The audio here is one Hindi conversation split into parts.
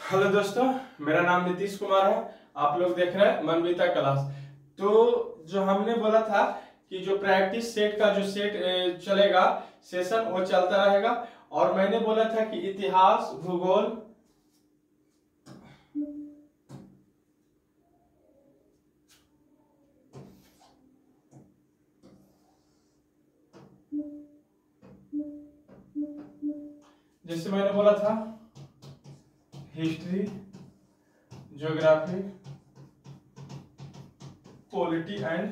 हेलो दोस्तों, मेरा नाम नीतीश कुमार है। आप लोग देख रहे हैं मनविता क्लास। तो जो हमने बोला था कि जो प्रैक्टिस सेट का जो सेट चलेगा सेशन वो चलता रहेगा, और मैंने बोला था कि इतिहास, भूगोल, जैसे मैंने बोला था history, geography, polity and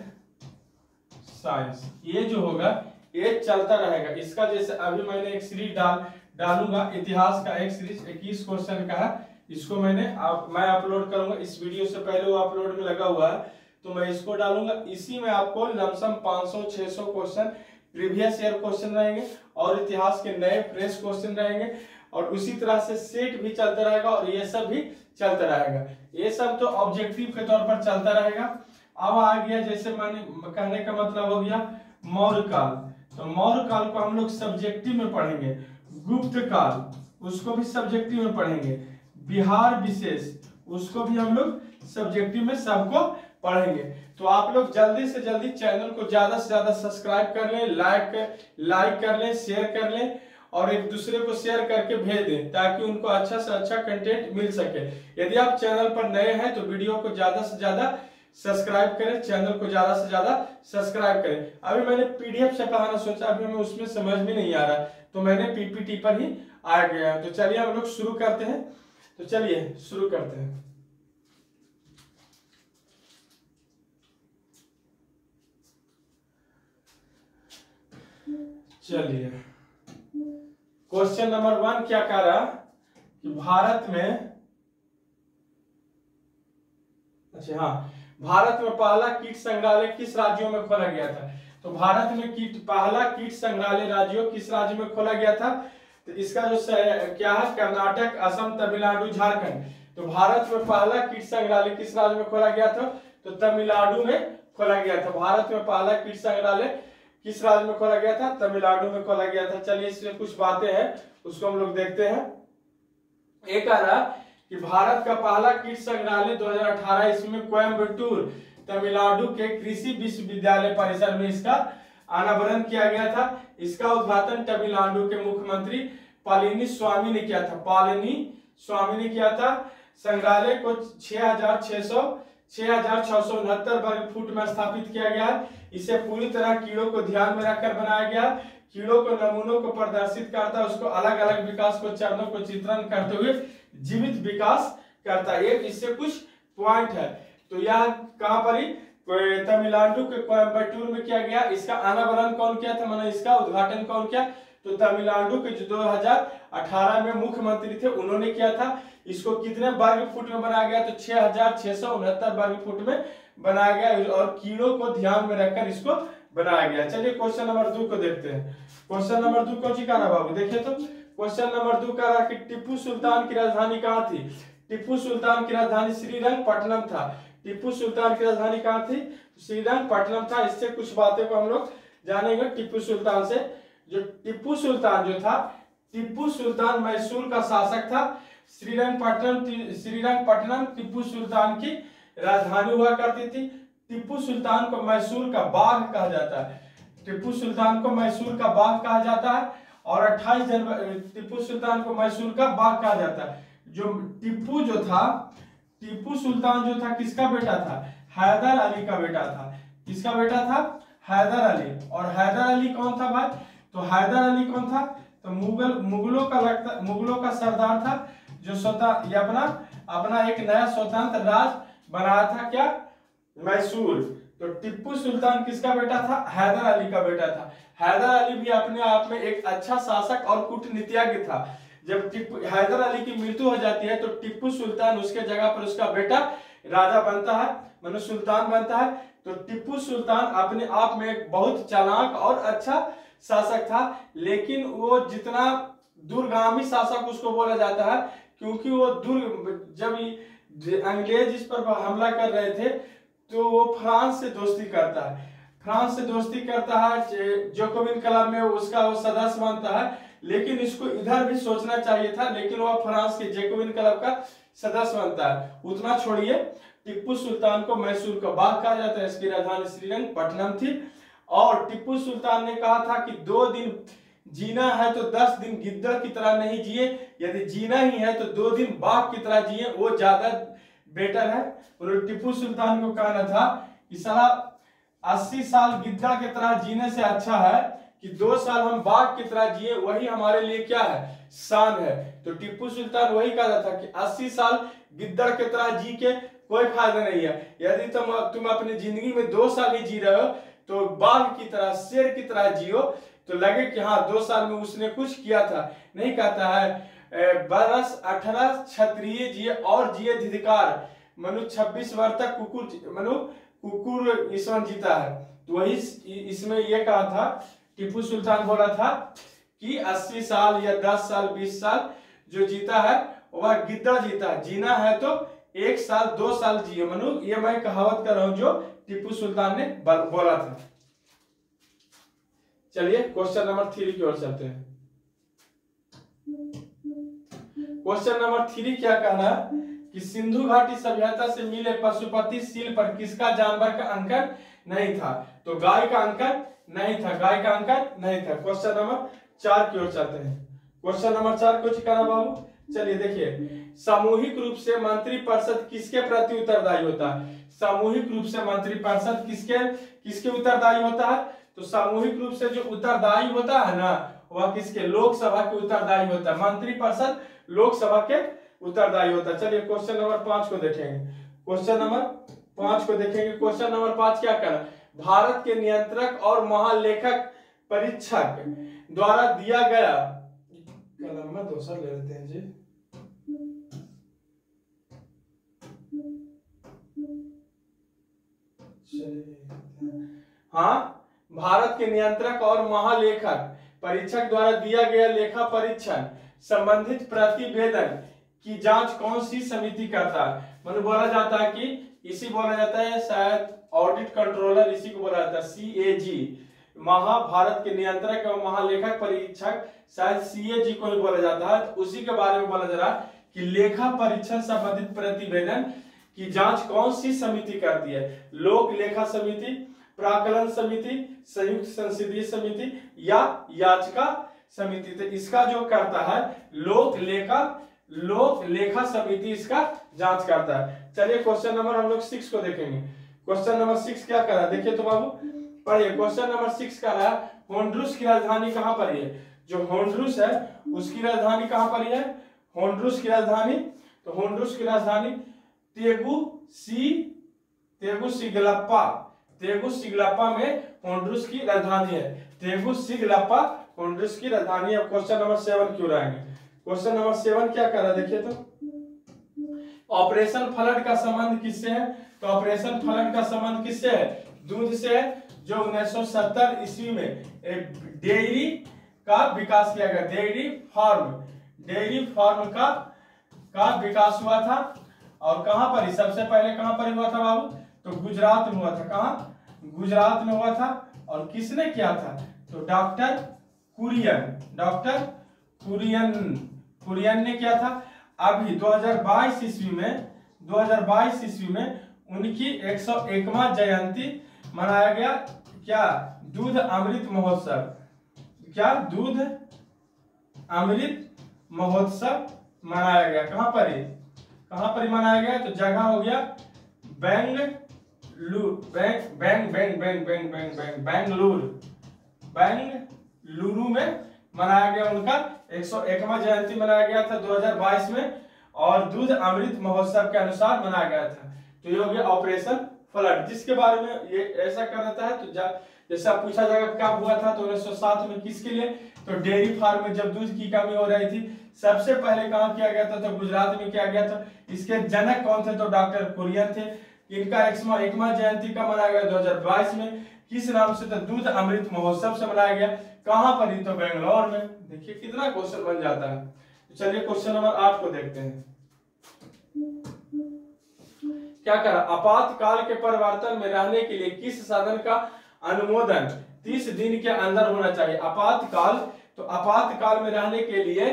science, ये जो होगा ये चलता रहेगा। इसका जैसे अभी मैंने एक सीरीज डालूंगा इतिहास का, एक सीरीज 21 क्वेश्चन का है। इसको मैं अपलोड करूंगा। इस वीडियो से पहले वो अपलोड में लगा हुआ है, तो मैं इसको डालूंगा। इसी में आपको lump sum 500-600 question previous year question रहेंगे और इतिहास के नए फ्रेश क्वेश्चन रहेंगे, और उसी तरह से सेट भी चलता रहेगा और ये सब भी चलता रहेगा। ये सब तो ऑब्जेक्टिव के तौर पर चलता रहेगा। अब आ गया, जैसे मैंने कहने का मतलब हो गया मौर्य काल, तो मौर्य काल को हम लोग सब्जेक्टिव में पढ़ेंगे। गुप्त काल उसको भी सब्जेक्टिव में पढ़ेंगे। बिहार विशेष उसको भी हम लोग सब्जेक्टिव में सबको पढ़ेंगे। तो आप लोग जल्दी से जल्दी चैनल को ज्यादा से ज्यादा सब्सक्राइब कर लें, लाइक कर लें, शेयर कर लें, और एक दूसरे को शेयर करके भेज दें ताकि उनको अच्छा से अच्छा कंटेंट मिल सके। यदि आप चैनल पर नए हैं तो वीडियो को ज्यादा से ज्यादा सब्सक्राइब करें, चैनल को ज्यादा से ज्यादा सब्सक्राइब करें। अभी मैंने पीडीएफ से पढ़ाना सोचा, अभी हमें उसमें समझ में नहीं आ रहा, तो मैंने पीपीटी पर ही आ गया। तो चलिए हम लोग शुरू करते हैं। तो चलिए शुरू करते हैं। चलिए क्वेश्चन नंबर 1 क्या कह रहा कि भारत में, अच्छा हाँ, भारत में पहला कीट संग्रहालय किस राज्यों में खोला गया था? तो भारत में पहला कीट संग्रहालय राज्यों किस राज्य में खोला गया था? तो इसका जो क्या है, कर्नाटक, असम, तमिलनाडु, झारखंड। तो भारत में पहला कीट संग्रहालय किस राज्य में खोला गया था? तो तमिलनाडु में खोला गया था। भारत में पहला कीट संग्रहालय किस राज्य में खोला गया था? तमिलनाडु में खोला गया था। चलिए इसमें कुछ बातें हैं उसको हम लोग देखते हैं। एक आ रहा कि भारत का पहला कीट संग्रहालय 2018 ईस्वी में कोयम्बटूर, तमिलनाडु के कृषि विश्वविद्यालय परिसर में इसका अनावरण किया गया था। इसका उद्घाटन तमिलनाडु के मुख्यमंत्री पळनिस्वामी ने किया था। पळनिस्वामी ने किया था। संग्रहालय को 6,669 वर्ग फुट में स्थापित किया गया। इसे पूरी तरह कीड़ों को ध्यान में रखकर बनाया गया। कीड़ों को नमूनों को प्रदर्शित करता है, उसको अलग अलग विकास को चरणों को चित्रण करते हुए जीवित विकास करता है। एक इससे कुछ पॉइंट है। तो यह कहां पर ही, तमिलनाडु के कोयम्बटूर में किया गया। इसका अनावरण कौन किया था, माने इसका उद्घाटन कौन किया? तो तमिलनाडु के जो 2018 में मुख्यमंत्री थे उन्होंने किया था। इसको कितने वर्ग फुट में बनाया गया? तो 6,669 वर्ग फुट में बनाया गया, और कीड़ों को ध्यान में रखकर इसको बनाया गया। चलिए क्वेश्चन नंबर 2 को देखते हैं। क्वेश्चन नंबर 2 कौन सी कह रहा बाबू, देखिए तो क्वेश्चन नंबर 2 कह रहा कि टिप्पू सुल्तान की राजधानी कहां थी? टिप्पू सुल्तान की राजधानी श्रीरंगपट्टनम था। टिप्पू सुल्तान की राजधानी कहां थी? श्रीरंगपट्टनम था। इससे कुछ बातें को हम लोग जानेंगे टिप्पू सुल्तान से। जो टिप्पू सुल्तान जो था, टिप्पू सुल्तान मैसूर का शासक था। श्रीरंगपट्टनम टिप्पू सुल्तान की राजधानी हुआ करती थी। टिप्पू सुल्तान को मैसूर का बाघ कहा जाता है। टिप्पू सुल्तान को मैसूर का बाघ कहा जाता है, और 28 जनवरी टिप्पू सुल्तान को मैसूर का बाघ कहा जाता है। जो टिप्पू जो था, टिप्पू सुल्तान जो था किसका बेटा था? हैदर अली का बेटा था। किसका बेटा था? हैदर अली। और हैदर अली कौन था भाई? तो हैदर अली कौन था? तो मुगलों का सरदार था, जो स्वतः अपना एक नया स्वतंत्र राज बनाया था। क्या? मैसूर। तो टिप्पू सुल्तान किसका बेटा था? हैदर अली का बेटा था। हैदर अली भी अपने आप में एक अच्छा शासक और कूटनीतिज्ञ था। जब हैदर अली की मृत्यु हो जाती है तो टिप्पू सुल्तान उसके जगह पर उसका बेटा राजा बनता है, मानो सुल्तान बनता है। तो टिप्पू सुल्तान अपने आप में एक बहुत चालाक और अच्छा शासक था, लेकिन वो जितना दूरगामी शासक उसको बोला जाता है, क्योंकि वो जब अंग्रेज इस पर हमला कर रहे थे तो वो फ्रांस से दोस्ती करता है। जैकोबिन क्लब में उसका वो सदस्य बनता है। लेकिन इसको इधर भी सोचना चाहिए था, लेकिन वह फ्रांस के जैकोबिन क्लब का सदस्य बनता है। उतना छोड़िए, टिप्पू सुल्तान को मैसूर का बाग कहा जाता है, इसकी राजधानी श्रीरंगपट्टनम थी। और टिप्पू सुल्तान ने कहा था कि 2 दिन जीना है तो 10 दिन गिद्दड़ की तरह नहीं जिए, यदि जीना ही है तो 2 दिन बाघ की तरह जिए, वो ज्यादा बेटर है। और टिप्पू सुल्तान को कहना था कि साला 80 साल गिद्दड़ की तरह जीने से अच्छा है कि 2 साल हम बाघ की तरह जिए, वही हमारे लिए क्या है, शान है। तो टिप्पू सुल्तान वही कहता था कि 80 साल गिद्दड़ की तरह जी के कोई फायदा नहीं है, यदि तुम अपनी जिंदगी में 2 साल ही जी रहे हो तो बाघ की तरह, शेर की तरह जियो, तो लगे कि हाँ 2 साल में उसने कुछ किया था। नहीं कहता है बरस 18 क्षत्रिय जिए और जिए धिक्कार, मनु 26 वर्ष तक कुकुर ईश्वर जीता है। तो वही इसमें ये कहा था, टिप्पू सुल्तान बोला था कि 80 साल या 10 साल 20 साल जो जीता है वह गिद्दड़ जीता है, जीना है तो 1 साल 2 साल जियो मनु। ये मैं कहावत कर रहा हूं जो टिप्पू सुल्तान ने बोला था। चलिए क्वेश्चन नंबर 3 की ओर चलते हैं। क्वेश्चन नंबर 3 क्या कहना है कि सिंधु घाटी सभ्यता से मिले पशुपति सील पर किसका जानवर का अंकन नहीं था? तो गाय का अंकन नहीं था, गाय का अंकन नहीं था। क्वेश्चन नंबर 4 की ओर चलते हैं। क्वेश्चन नंबर 4 कुछ कहना बाबू, चलिए देखिए, सामूहिक रूप से मंत्रिपरिषद किसके प्रति उत्तरदायी होता है? सामूहिक रूप से मंत्रिपरिषद किसके उत्तरदायी होता है? तो सामूहिक रूप से जो उत्तरदायी होता है ना, वह किसके? लोकसभा के उत्तरदायी होता है। मंत्रिपरिषद लोकसभा के उत्तरदायी होता है। चलिए क्वेश्चन नंबर 5 को देखेंगे। क्वेश्चन नंबर 5 को देखेंगे। क्वेश्चन नंबर 5 क्या कहना? भारत के नियंत्रक और महालेखक परीक्षक द्वारा दिया गया, कलम में दूसरा ले लेते हैं जी। हाँ, भारत के नियंत्रक और महालेखक परीक्षक द्वारा दिया गया लेखा परीक्षण संबंधित प्रतिवेदन की जांच कौन सी समिति करता है? मतलब बोला जाता है कि इसी बोला जाता है, शायद ऑडिट कंट्रोलर इसी को बोला जाता है, CAG। महाभारत के नियंत्रक एवं महालेखक परीक्षक शायद CAG को ही बोला जाता है। तो उसी के बारे में बोला जा रहा है कि लेखा परीक्षण संबंधित प्रतिवेदन की जांच कौन सी समिति करती है? लोक लेखा समिति, प्राकलन समिति, संयुक्त संसदीय समिति या याचिका समिति? तो इसका जो करता है लोक लेखा समिति इसका जांच करता है। चलिए क्वेश्चन नंबर हम लोग 6 को देखेंगे। क्वेश्चन नंबर 6 क्या कर रहा है देखिए तो बाबू पढ़िए। क्वेश्चन नंबर 6 का है होंडुरास की राजधानी कहां पर है? जो होंडुरास है उसकी राजधानी कहां पर है? होंडुरास की राजधानी, तो होंडुरास की राजधानी तेगुसिगलप्पा में होंडुरास की राजधानी है। तेगुसिगलप्पा होंडुरास की राजधानी है। क्वेश्चन नंबर 7 क्यों रहेंगे? क्वेश्चन नंबर 7 क्या कर रहा है देखिए तो, ऑपरेशन फ्लड का संबंध किससे है? तो ऑपरेशन फ्लड का संबंध किससे है? दूध से है, जो 1970 ईस्वी में एक डेयरी का विकास किया गया। डेयरी फार्म का विकास हुआ था। और कहां पर? सबसे पहले कहां पर हुआ था बाबू? तो गुजरात में हुआ था। कहां? गुजरात में हुआ था। और किसने किया था? तो डॉक्टर कुरियन ने किया था। अभी 2022 ईस्वी में उनकी 101वां जयंती मनाया गया। क्या? दूध अमृत महोत्सव। क्या? दूध अमृत महोत्सव मनाया गया। कहां पर मनाया गया? तो जगह हो गया बेंगलुरु में मनाया गया। उनका 101वां जयंती मनाया गया था 2022 में, और दूध अमृत महोत्सव के अनुसार मनाया गया था। तो ये हो गया ऑपरेशन फ्लड, जिसके बारे में ये ऐसा कर रहता है। तो जैसा पूछा जाएगा कब हुआ था, तो 1907 में। किसके लिए? तो डेयरी फार्म में जब दूध की कमी हो रही थी, सबसे पहले कहां किया गया था? तो गुजरात में किया गया था। इसके जनक कौन थे? तो डॉक्टर कुरियन थे। इनका 101वां जयंती का मनाया गया 2022 में। किस नाम से? तो दूध अमृत महोत्सव से मनाया गया। कहां पर? तो बेंगलोर में। देखिए कितना क्वेश्चन बन जाता है। तो चलिए क्वेश्चन नंबर 8 को देखते हैं। क्या कहा? आपातकाल के परिवर्तन में रहने के लिए किस साधन का अनुमोदन 30 दिन के अंदर होना चाहिए? आपातकाल में रहने के लिए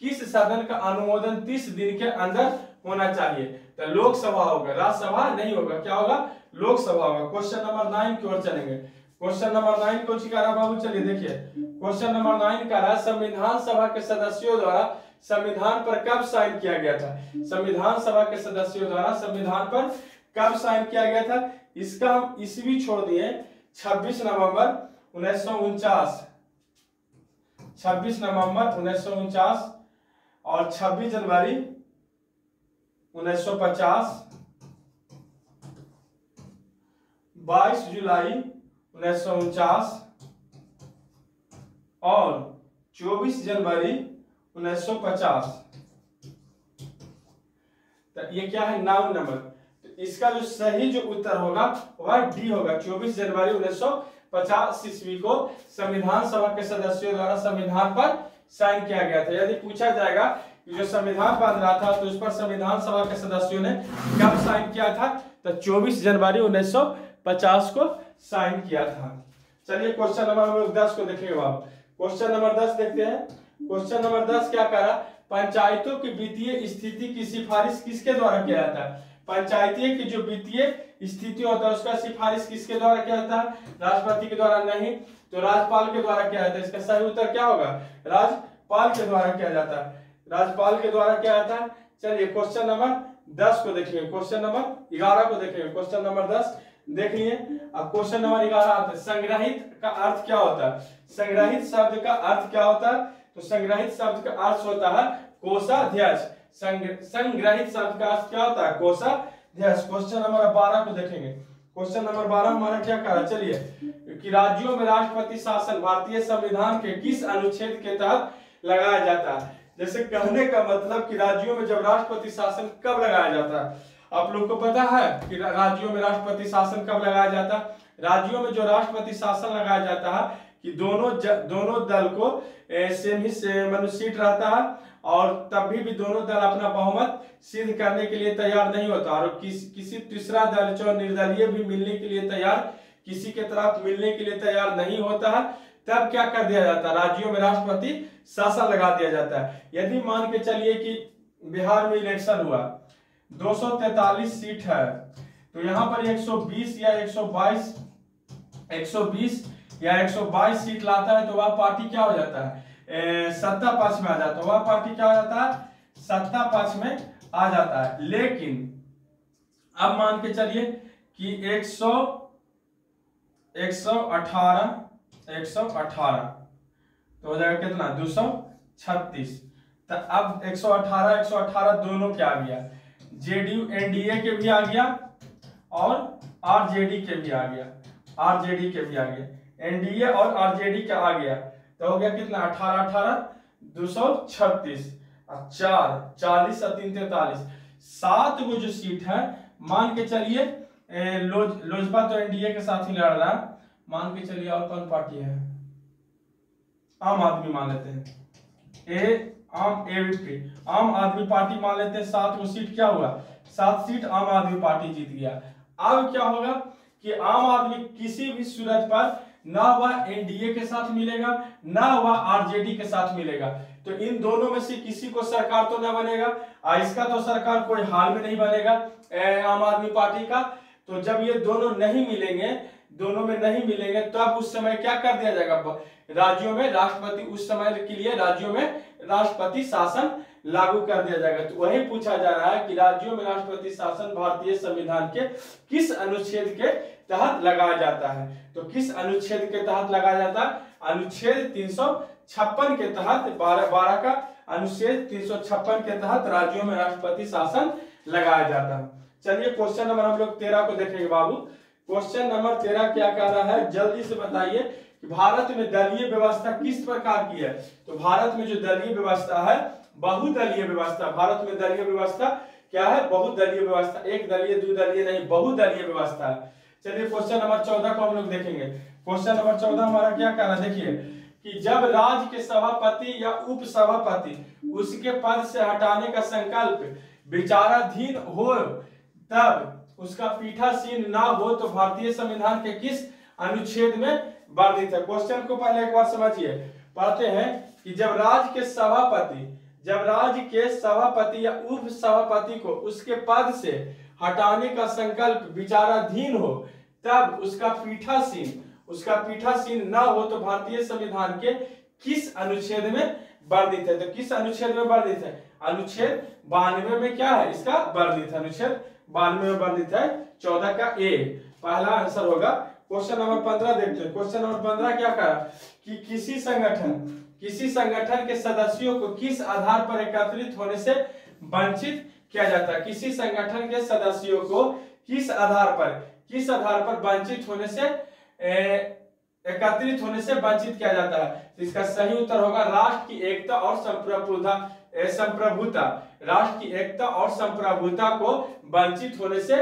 किस साधन का अनुमोदन 30 दिन के अंदर होना चाहिए। तो लोकसभा होगा, राज्यसभा नहीं होगा, क्या होगा, लोकसभा होगा। क्वेश्चन नंबर 9 की ओर चलेंगे। क्वेश्चन नंबर 9 को कह रहा बाबू, चलिए देखिए क्वेश्चन नंबर 9 का रहा संविधान सभा के सदस्यों द्वारा संविधान पर कब साइन किया गया था। संविधान सभा के सदस्यों द्वारा संविधान पर कब साइन किया गया था, इसका हम ईस्वी छोड़ दिए 26 नवंबर 1949, 26 नवंबर 1949 और 26 जनवरी 1950, 22 जुलाई 1949 और 24 जनवरी 1950। तो ये क्या है, 9 नंबर। तो इसका जो सही जो उत्तर होगा वह डी होगा। 24 जनवरी 1950 ईस्वी को संविधान सभा के सदस्यों द्वारा संविधान पर साइन किया गया था। यदि पूछा जाएगा कि जो संविधान बन रहा था तो उस पर संविधान सभा के सदस्यों ने कब साइन किया था, तो 24 जनवरी 1950 को साइन किया था। चलिए क्वेश्चन नंबर हम लोग 10 को देखेंगे आप। क्वेश्चन नंबर 10 देखते हैं। क्वेश्चन नंबर 10 क्या कह रहा, पंचायतों की वित्तीय स्थिति की सिफारिश किसके द्वारा किया जाता है। पंचायती की जो वित्तीय स्थिति होता है उसका सिफारिश किसके द्वारा किया जाता है, राष्ट्रपति के द्वारा नहीं तो राज्यपाल के द्वारा किया जाता है। इसका सही उत्तर क्या होगा, राज्यपाल के द्वारा किया जाता है, राज्यपाल के द्वारा किया जाता है। चलिए क्वेश्चन नंबर 10 को देखिए। क्वेश्चन नंबर 11 को देखेंगे। क्वेश्चन नंबर 10 देख लिए। अब क्वेश्चन नंबर 11 आता है संग्रहित का अर्थ क्या होता है। संग्रहित शब्द का अर्थ क्या होता है, तो संग्रहित शब्द का अर्थ होता है कोषाध्यक्ष। संग्रहित शब्द का अर्थ क्या होता है, कोषाध्यक्ष। क्वेश्चन नंबर 12 को देखेंगे। क्वेश्चन नंबर 12 हमारा क्या कह रहा है, चलिए कि राज्यों में राष्ट्रपति शासन भारतीय संविधान के किस अनुच्छेद के तहत लगाया जाता है। जैसे कहने का मतलब कि राज्यों में जब राष्ट्रपति शासन कब लगाया जाता है, आप लोग को पता है कि राज्यों में राष्ट्रपति शासन कब लगाया जाता है। राज्यों में जो राष्ट्रपति शासन लगाया जाता है कि दोनों दल को सेम ही सीट रहता है और तभी भी दोनों दल अपना बहुमत सिद्ध करने के लिए तैयार नहीं होता और किसी तीसरा दल जो निर्दलीय भी मिलने के लिए तैयार, किसी के तरफ मिलने के लिए तैयार नहीं होता है, तब क्या कर दिया जाता है, राज्यों में राष्ट्रपति शासन लगा दिया जाता है। यदि मान के चलिए कि बिहार में इलेक्शन हुआ, 243 सीट है, तो यहाँ पर 120 या 122 सीट लाता है तो वह पार्टी क्या हो जाता है, सत्ता पक्ष में आ जाता है। वह पार्टी क्या हो जाता है, सत्ता पक्ष में आ जाता है। लेकिन अब मान के चलिए कि 118 तो हो जाएगा कितना, 236। तो अब 118 दोनों क्या आ गया, जेडीयू एनडीए के भी आ गया और आरजेडी के भी आ गया, एनडीए और आरजेडी का आ गया। तो हो गया कितना, 18 236 और 40 और 3 43, 7 वो जो सीट है मान के चलिए लोजपा तो एनडीए के साथ ही लड़ रहा है, मान के चलिए और कौन पार्टी है, आम आदमी मान लेते हैं, आम आदमी पार्टी मान लेते हैं। 7 वो सीट क्या हुआ, 7 सीट आम आदमी पार्टी जीत गया। अब क्या होगा कि आम आदमी किसी भी सूरत पर ना वह एनडीए के साथ मिलेगा ना वह आरजेडी के साथ मिलेगा, तो इन दोनों में से किसी को सरकार तो ना बनेगा। इसका तो सरकार कोई हाल में नहीं बनेगा आम आदमी पार्टी का। तो जब ये दोनों नहीं मिलेंगे तब उस समय क्या कर दिया जाएगा, राज्यों में राष्ट्रपति, उस समय के लिए राज्यों में राष्ट्रपति शासन लागू कर दिया जाएगा। तो वही पूछा जा रहा है कि राज्यों में राष्ट्रपति शासन भारतीय संविधान के किस अनुच्छेद के तहत लगाया जाता है। तो किस अनुच्छेद के तहत लगाया जाता है, अनुच्छेद 356 के तहत, 12 का अनुच्छेद 356 के तहत राज्यों में राष्ट्रपति शासन लगाया जाता है। चलिए क्वेश्चन नंबर हम लोग 13 को देखेंगे बाबू। क्वेश्चन नंबर 13 क्या कर रहा है, जल्दी से बताइए कि भारत में दलीय व्यवस्था किस प्रकार की है। तो भारत में जो दलीय व्यवस्था है, बहुदलीय व्यवस्था। भारत में दलीय व्यवस्था क्या है, बहुदलीय व्यवस्था, एक दलीय दो दलीय नहीं, बहुदलीय व्यवस्था है। चलिए क्वेश्चन नंबर 14 को हम लोग देखेंगे। क्वेश्चन नंबर 14 हमारा क्या कह रहा है, देखिए कि जब राज्य के सभापति या उप सभापति उसके पद से हटाने का संकल्प विचाराधीन हो तब उसका पीठासीन ना हो तो भारतीय संविधान के किस अनुच्छेद में वर्णित है। क्वेश्चन को पहले एक बार समझिए, पढ़ते हैं कि जब राज्य के सभापति जब राज्य के सभापति या उप सभापति को उसके पद से हटाने का संकल्प विचाराधीन हो तब उसका पीठासीन न हो तो भारतीय संविधान के किस अनुच्छेद में वर्णित है? तो किस अनुच्छेद में वर्णित है? अनुच्छेद 92 में क्या है इसका वर्णित है? अनुच्छेद 92 में वर्णित है 14 का ए, पहला आंसर होगा। क्वेश्चन नंबर 15 देखते हैं। क्वेश्चन नंबर 15 क्या कहा कि किसी संगठन के सदस्यों को किस आधार पर एकत्रित होने से वंचित किया जाता है? किसी संगठन के सदस्यों को किस आधार पर वंचित होने से एकत्रित होने से वंचित किया जाता है? तो इसका सही उत्तर होगा राष्ट्र की एकता और संप्रभुता। राष्ट्र की एकता और संप्रभुता को वंचित होने से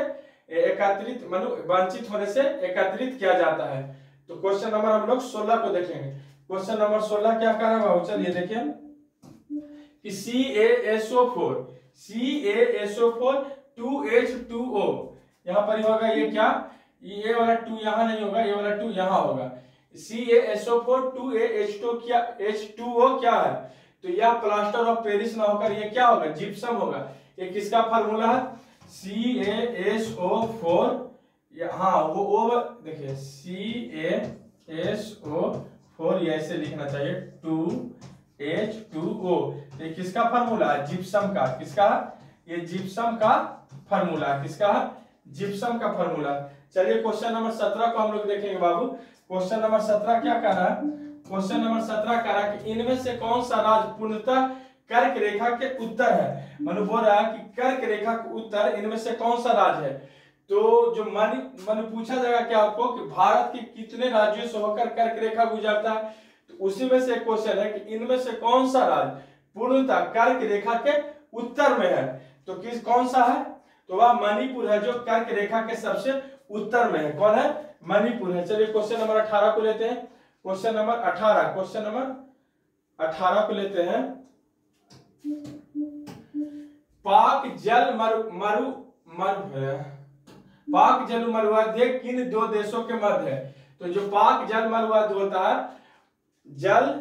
एकत्रित किया जाता है। तो क्वेश्चन नंबर हम लोग 16 को देखेंगे। क्वेश्चन नंबर 16 क्या कह रहा है बाबू? चलिए देखिए कि CaSO4 2H2O यहाँ पर होगा, ये क्या, ये वाला 2 यहाँ नहीं होगा, ये वाला 2 यहाँ होगा। CaSO4 2H2O क्या है? तो यह प्लास्टर ऑफ पेरिस ना होकर ये क्या होगा? जिप्सम होगा। ये किसका फार्मूला है? CaSO4, हाँ वो देखिए CaSO4 ये ऐसे लिखना चाहिए 2H2O। ये किसका फार्मूला है? जिप्सम का। किसका? ये जिप्सम का फार्मूला। किसका? जिप्सम का फार्मूला। चलिए क्वेश्चन नंबर 17 को हम लोग देखेंगे बाबू। क्वेश्चन नंबर 17 क्या कह रहा है? क्वेश्चन नंबर 17 कह रहा है कि इनमें से कौन सा राज्य पूर्णतः कर्क रेखा के उत्तर है? मनु बोल रहा है कि कर्क रेखा के उत्तर इनमें से कौन सा राज्य है? तो जो मन पूछा जाएगा क्या आपको कि भारत के कितने राज्यों से होकर कर्क रेखा गुजरता है, तो उसी में से क्वेश्चन है कि इनमें से कौन सा राज्य पूर्णतः कर्क रेखा के उत्तर में है? तो कौन सा है? तो वह मणिपुर है जो कर्क रेखा के सबसे उत्तर में है। कौन है? मणिपुर है। चलिए क्वेश्चन नंबर 18 को लेते हैं। क्वेश्चन नंबर 18 को लेते हैं। पाक जल मरुआध्य किन दो देशों के मध्य है? तो जो पाक जल मरुआध्य होता है, जल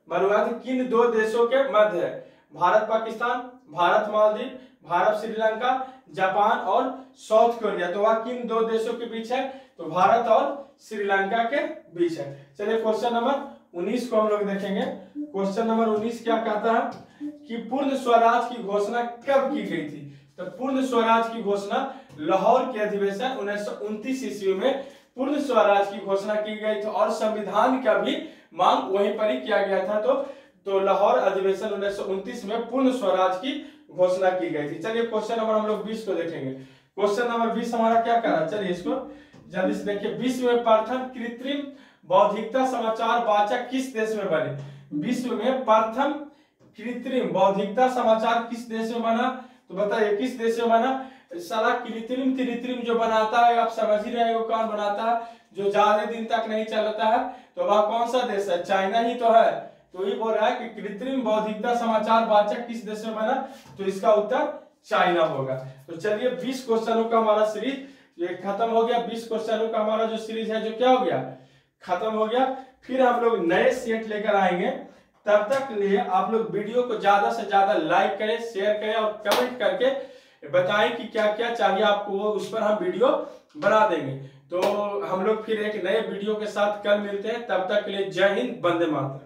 मरुआध्य किन दो देशों के मध्य है? भारत पाकिस्तान, भारत मालदीव, भारत श्रीलंका, जापान और साउथ कोरिया। तो वह किन दो देशों के बीच है? तो भारत और श्रीलंका के बीच है। चलिए क्वेश्चन नंबर 19 को हम लोग देखेंगे। क्वेश्चन नंबर 19 क्या कहता है कि पूर्ण स्वराज की घोषणा कब की गई थी? तो पूर्ण स्वराज की घोषणा लाहौर के अधिवेशन 1929 ईस्वी में पूर्ण स्वराज की घोषणा की गई थी और संविधान का भी मांग वहीं पर ही किया गया था। तो लाहौर अधिवेशन 1929 में पूर्ण स्वराज की घोषणा की गई थी। चलिए क्वेश्चन नंबर हम लोग 20 को देखेंगे। क्वेश्चन नंबर 20 हमारा क्या कर रहा है? चलिए इसको जल्दी से देखिए। विश्व में प्रथम कृत्रिम बौद्धिकता समाचार वाचक किस देश में बने? विश्व में प्रथम कृत्रिम बौद्धिकता समाचार किस देश में बना? तो बताइए किस देश में बना? साला कृत्रिम जो बनाता है, आप समझ ही रहे हो कौन बनाता है, जो ज्यादा दिन तक नहीं चलता है। तो वह कौन सा देश है? चाइना ही तो है। तो ये बोल रहा है कि कृत्रिम बौद्धिकता समाचार वाचक किस देश में बना? तो इसका उत्तर चाइना होगा। तो चलिए 20 क्वेश्चनों का हमारा सीरीज ये खत्म हो गया। 20 क्वेश्चनों का हमारा जो सीरीज है जो क्या हो गया? खत्म हो गया। फिर हम लोग नए सेट लेकर आएंगे। तब तक के लिए आप लोग वीडियो को ज्यादा से ज्यादा लाइक करें, शेयर करें और कमेंट करके बताएं कि क्या क्या चाहिए आपको, वो उस पर हम वीडियो बना देंगे। तो हम लोग फिर एक नए वीडियो के साथ कल मिलते हैं। तब तक के लिए जय हिंद, वंदे मातरम।